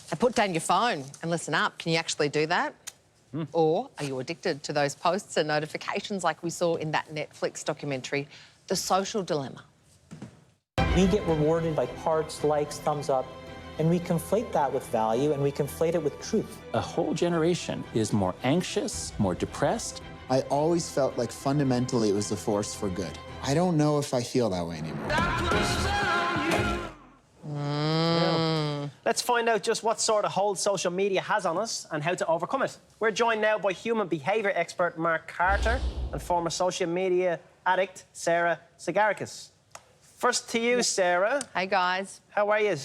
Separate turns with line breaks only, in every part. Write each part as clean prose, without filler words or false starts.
So put down your phone and listen up. Can you actually do that? Or are you addicted to those posts and notifications like we saw in that Netflix documentary, The Social Dilemma?
We get rewarded by hearts, likes, thumbs up, and we conflate that with value and we conflate it with truth.
A whole generation is more anxious, more depressed.
I always felt like fundamentally it was a force for good. I don't know if I feel that way anymore.
Let's find out just what sort of hold social media has on us and how to overcome it. We're joined now by human behaviour expert Mark Carter and former social media addict Sarah Sigarikis. First to you, Sarah.
Hey, guys.
How are you?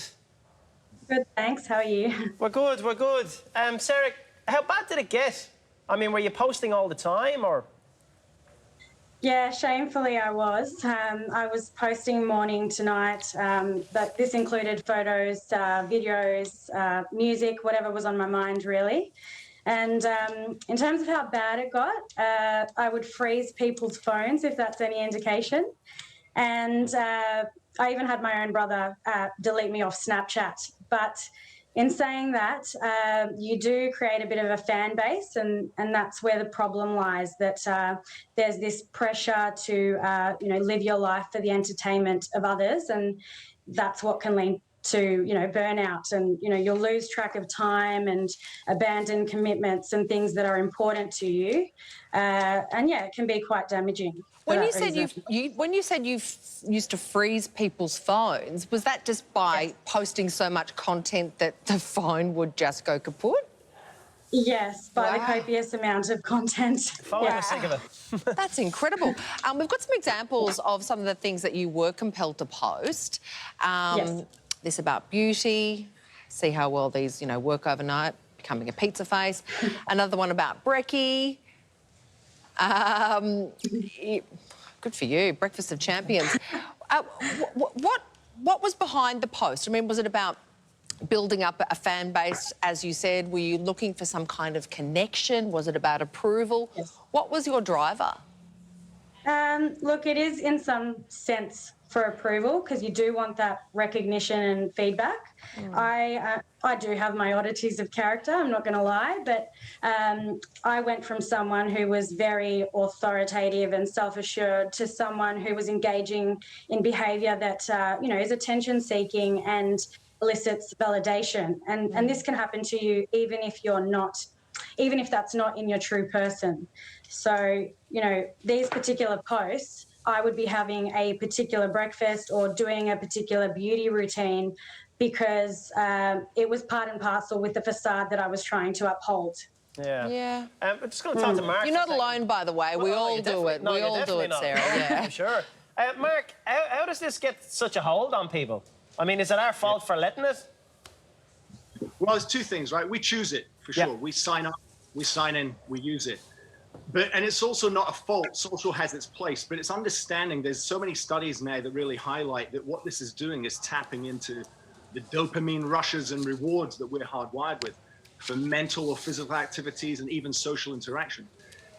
Good, thanks. How are you?
We're good, we're good. Sarah, how bad did it get? I mean, were you posting all the time, or...?
Yeah, shamefully I was. I was posting morning to night, but this included photos, videos, music, whatever was on my mind, really. And in terms of how bad it got, I would freeze people's phones, if that's any indication. And I even had my own brother delete me off Snapchat. But in saying that, you do create a bit of a fan base, and that's where the problem lies, that there's this pressure to, live your life for the entertainment of others, and that's what can lead to, burnout, and, you'll lose track of time and abandon commitments and things that are important to you. And, yeah, it can be quite damaging.
When you said you used to freeze people's phones, was that just by posting so much content that the phone would just go kaput?
Yes, by the copious amount of content.
Phone was sick of it.
That's incredible. We've got some examples of some of the things that you were compelled to post.
Yes.
This about beauty, see how well these, work overnight, becoming a pizza face. Another one about brekkie. Good for you, Breakfast of Champions. What was behind the post? I mean, was it about building up a fan base, as you said? Were you looking for some kind of connection? Was it about approval?
Yes.
What was your driver?
Look, it is in some sense for approval, because you do want that recognition and feedback. I do have my oddities of character, I'm not going to lie, but I went from someone who was very authoritative and self-assured to someone who was engaging in behaviour that, is attention-seeking and elicits validation. And this can happen to you even if that's not in your true person. So, these particular posts, I would be having a particular breakfast or doing a particular beauty routine because it was part and parcel with the facade that I was trying to uphold.
Yeah. I'm just going to talk to Mark.
You're not alone, by the way. We all do it.
No,
we all do it, Sarah. Yeah.
Sure. Mark, how does this get such a hold on people? I mean, is it our fault for letting it?
Well, there's two things, right? We choose it, for sure. We sign up, we sign in, we use it. And it's also not a fault. Social has its place, but it's understanding. There's so many studies now that really highlight that what this is doing is tapping into the dopamine rushes and rewards that we're hardwired with for mental or physical activities and even social interaction.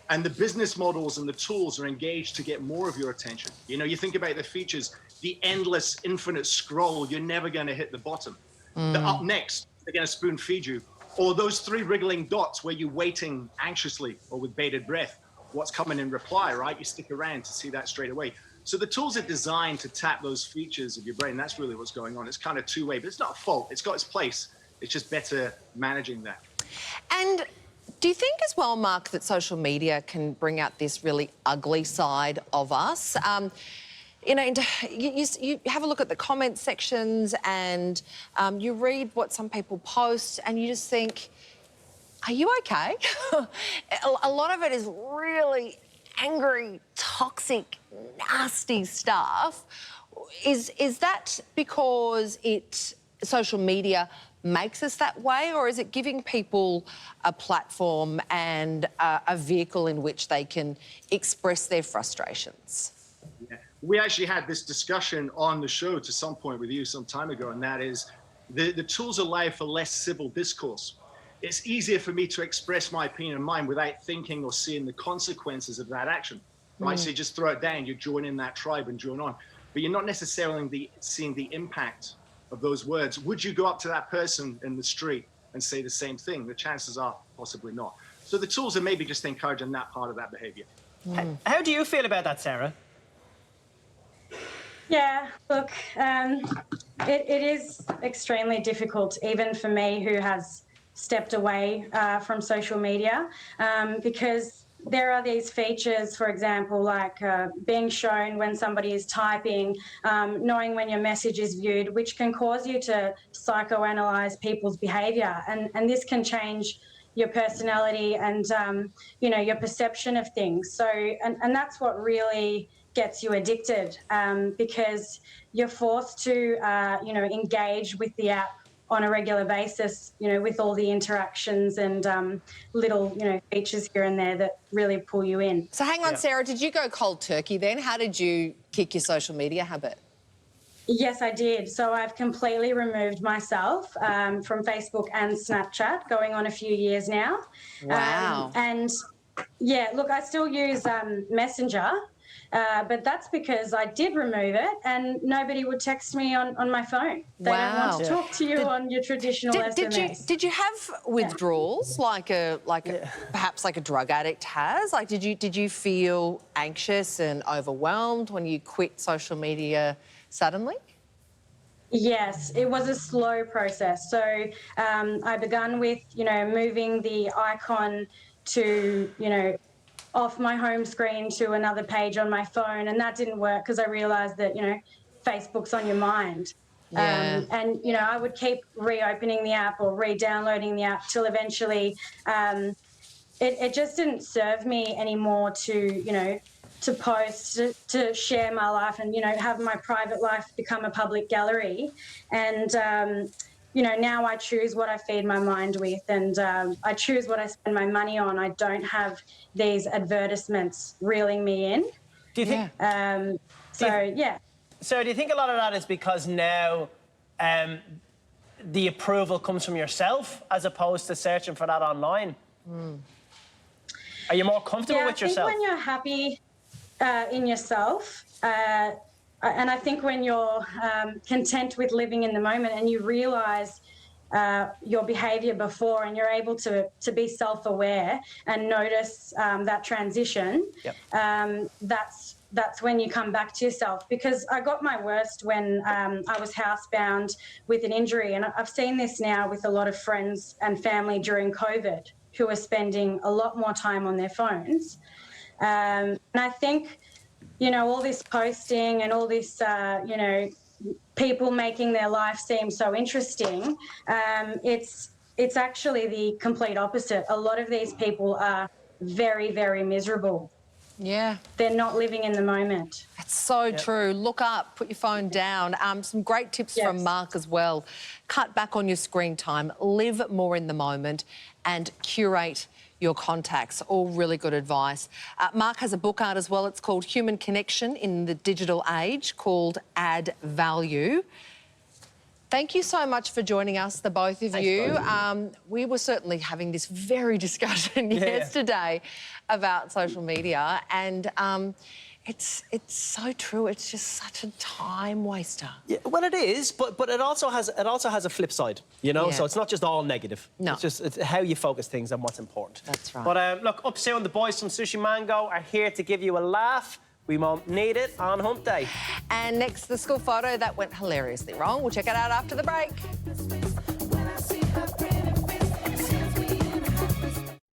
And the business models and the tools are engaged to get more of your attention. You think about the features, the endless, infinite scroll, you're never going to hit the bottom. The up next, they're going to spoon feed you. Or those three wriggling dots where you're waiting anxiously or with bated breath, what's coming in reply, right? You stick around to see that straight away. So the tools are designed to tap those features of your brain. That's really what's going on. It's kind of two-way, but it's not a fault. It's got its place. It's just better managing that.
And do you think as well, Mark, that social media can bring out this really ugly side of us? You have a look at the comment sections and you read what some people post and you just think, are you okay? A lot of it is really angry, toxic, nasty stuff. Is that because social media makes us that way, or is it giving people a platform and a vehicle in which they can express their frustrations?
Yeah. We actually had this discussion on the show to some point with you some time ago, and that is the tools allow for less civil discourse. It's easier for me to express my opinion and mine without thinking or seeing the consequences of that action, right? So you just throw it down, you join in that tribe and join on. But you're not necessarily seeing the impact of those words. Would you go up to that person in the street and say the same thing? The chances are possibly not. So the tools are maybe just encouraging that part of that behavior.
How do you feel about that, Sarah?
Yeah, look, it is extremely difficult, even for me who has stepped away from social media, because there are these features, for example, like being shown when somebody is typing, knowing when your message is viewed, which can cause you to psychoanalyze people's behavior. And this can change your personality and, you know, your perception of things. So, and that's what really gets you addicted, because you're forced to, you know, engage with the app on a regular basis, you know, with all the interactions and little, you know, features here and there that really pull you in.
So hang on, Sarah, did you go cold turkey then? How did you kick your social media habit?
Yes, I did. So I've completely removed myself from Facebook and Snapchat, going on a few years now.
Wow.
And yeah, look, I still use Messenger, but that's because I did remove it and nobody would text me on my phone. They don't want to talk to you on your traditional SMS.
Did you have withdrawals perhaps like a drug addict has? Like, did you feel anxious and overwhelmed when you quit social media suddenly?
Yes, it was a slow process. So I began with, you know, moving the icon to, you know, off my home screen to another page on my phone, and that didn't work because I realised that, you know, Facebook's on your mind.
Yeah.
And, you know, I would keep reopening the app or re-downloading the app till eventually it just didn't serve me anymore to, you know, to post, to share my life and, you know, have my private life become a public gallery. And, you know, now I choose what I feed my mind with and I choose what I spend my money on. I don't have these advertisements reeling me in.
Do you think...
yeah.
So do you think a lot of that is because now the approval comes from yourself as opposed to searching for that online? Are you more comfortable with yourself?
I think when you're happy in yourself, and I think when you're content with living in the moment and you realise your behaviour before and you're able to be self-aware and notice that transition, that's when you come back to yourself. Because I got my worst when I was housebound with an injury, and I've seen this now with a lot of friends and family during COVID who are spending a lot more time on their phones. And I think, you know, all this posting and all this, you know, people making their life seem so interesting, it's actually the complete opposite. A lot of these people are very, very miserable.
Yeah.
They're not living in the moment.
That's so true. Look up, put your phone down. Some great tips from Mark as well. Cut back on your screen time, live more in the moment and curate your contacts. All really good advice. Mark has a book out as well. It's called Human Connection in the Digital Age, called Add Value. Thank you so much for joining us, the both of you. We were certainly having this very discussion yesterday about social media, and it's so true. It's just such a time waster.
Yeah, well, it is, but it also has a flip side, you know. So it's not just all negative.
No,
it's how you focus things and what's important.
That's right.
But look, up soon, the boys from Sushi Mango are here to give you a laugh. We won't need it on Hump Day.
And next, the school photo that went hilariously wrong. We'll check it out after the break.